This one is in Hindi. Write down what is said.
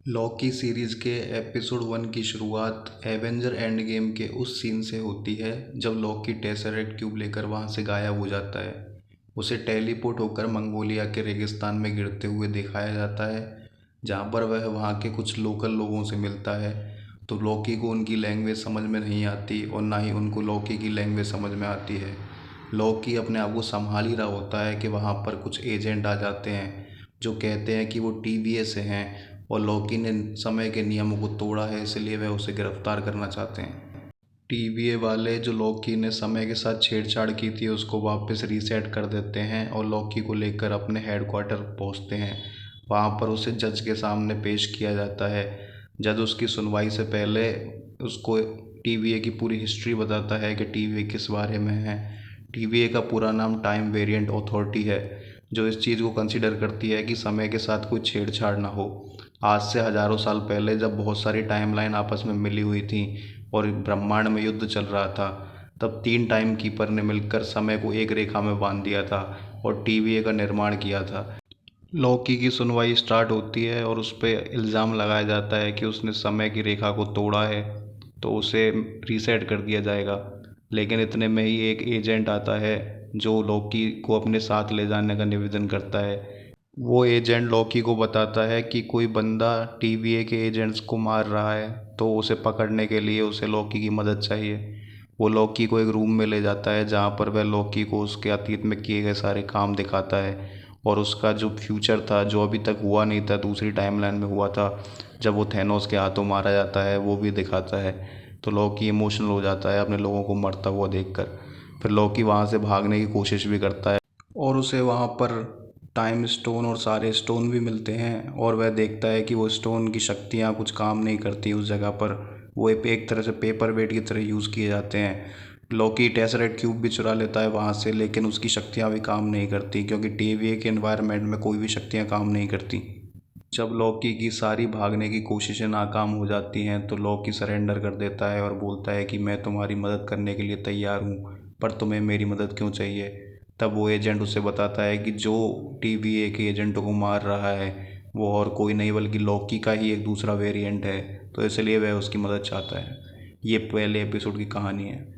लॉकी सीरीज के एपिसोड 1 की शुरुआत एवेंजर एंड गेम के उस सीन से होती है जब लॉकी टेसरेक्ट क्यूब लेकर वहां से गायब हो जाता है। उसे टेलीपोर्ट होकर मंगोलिया के रेगिस्तान में गिरते हुए दिखाया जाता है, जहां पर वह वहां के कुछ लोकल लोगों से मिलता है। तो लॉकी को उनकी लैंग्वेज समझ में नहीं आती और ना ही उनको लॉकी की लैंग्वेज समझ में आती है। लॉकी अपने आप को संभाल ही रहा होता है कि वहां पर कुछ एजेंट आ जाते हैं जो कहते हैं कि वो टीवीए से हैं और लॉकी ने समय के नियमों को तोड़ा है, इसलिए वह उसे गिरफ्तार करना चाहते हैं। टीवीए वाले जो लॉकी ने समय के साथ छेड़छाड़ की थी उसको वापस रीसेट कर देते हैं और लॉकी को लेकर अपने हेडक्वार्टर पहुंचते हैं। वहां पर उसे जज के सामने पेश किया जाता है। जज उसकी सुनवाई से पहले उसको टीवीए की पूरी हिस्ट्री बताता है कि टीवीए किस बारे में है। टीवीए का पूरा नाम टाइम वेरिएंट अथॉरिटी है, जो इस चीज़ को कंसिडर करती है कि समय के साथ कोई छेड़छाड़ ना हो। आज से हजारों साल पहले जब बहुत सारी टाइमलाइन आपस में मिली हुई थी और ब्रह्मांड में युद्ध चल रहा था, तब 3 टाइम कीपर ने मिलकर समय को एक रेखा में बांध दिया था और टीवीए का निर्माण किया था। लॉकी की सुनवाई स्टार्ट होती है और उस पर इल्ज़ाम लगाया जाता है कि उसने समय की रेखा को तोड़ा है, तो उसे रीसेट कर दिया जाएगा। लेकिन इतने में ही एक एजेंट आता है जो लॉकी को अपने साथ ले जाने का निवेदन करता है। वो एजेंट लॉकी को बताता है कि कोई बंदा टीवीए के एजेंट्स को मार रहा है, तो उसे पकड़ने के लिए उसे लॉकी की मदद चाहिए। वो लॉकी को एक रूम में ले जाता है जहाँ पर वह लॉकी को उसके अतीत में किए गए सारे काम दिखाता है और उसका जो फ्यूचर था, जो अभी तक हुआ नहीं था, दूसरी टाइमलाइन में हुआ था जब वो थैनोस के हाथों मारा जाता है, वो भी दिखाता है। तो लॉकी इमोशनल हो जाता है अपने लोगों को मरता हुआ देखकर। फिर लॉकी वहाँ से भागने की कोशिश भी करता है और उसे वहाँ पर टाइम स्टोन और सारे स्टोन भी मिलते हैं और वह देखता है कि वो स्टोन की शक्तियाँ कुछ काम नहीं करती उस जगह पर। वो एक तरह से पेपर वेट की तरह यूज़ किए जाते हैं। लॉकी टेसरेट क्यूब भी चुरा लेता है वहाँ से, लेकिन उसकी शक्तियाँ भी काम नहीं करती क्योंकि टीवीए के एनवायरनमेंट में कोई भी शक्तियाँ काम नहीं करती। जब लॉकी की सारी भागने की कोशिशें नाकाम हो जाती हैं तो लॉकी सरेंडर कर देता है और बोलता है कि मैं तुम्हारी मदद करने के लिए तैयार हूँ, पर तुम्हें मेरी मदद क्यों चाहिए। तब वो एजेंट उसे बताता है कि जो टीवीए के एजेंटों को मार रहा है वो और कोई नहीं बल्कि लॉकी का ही एक दूसरा वेरिएंट है, तो इसलिए वह उसकी मदद चाहता है। ये पहले एपिसोड की कहानी है।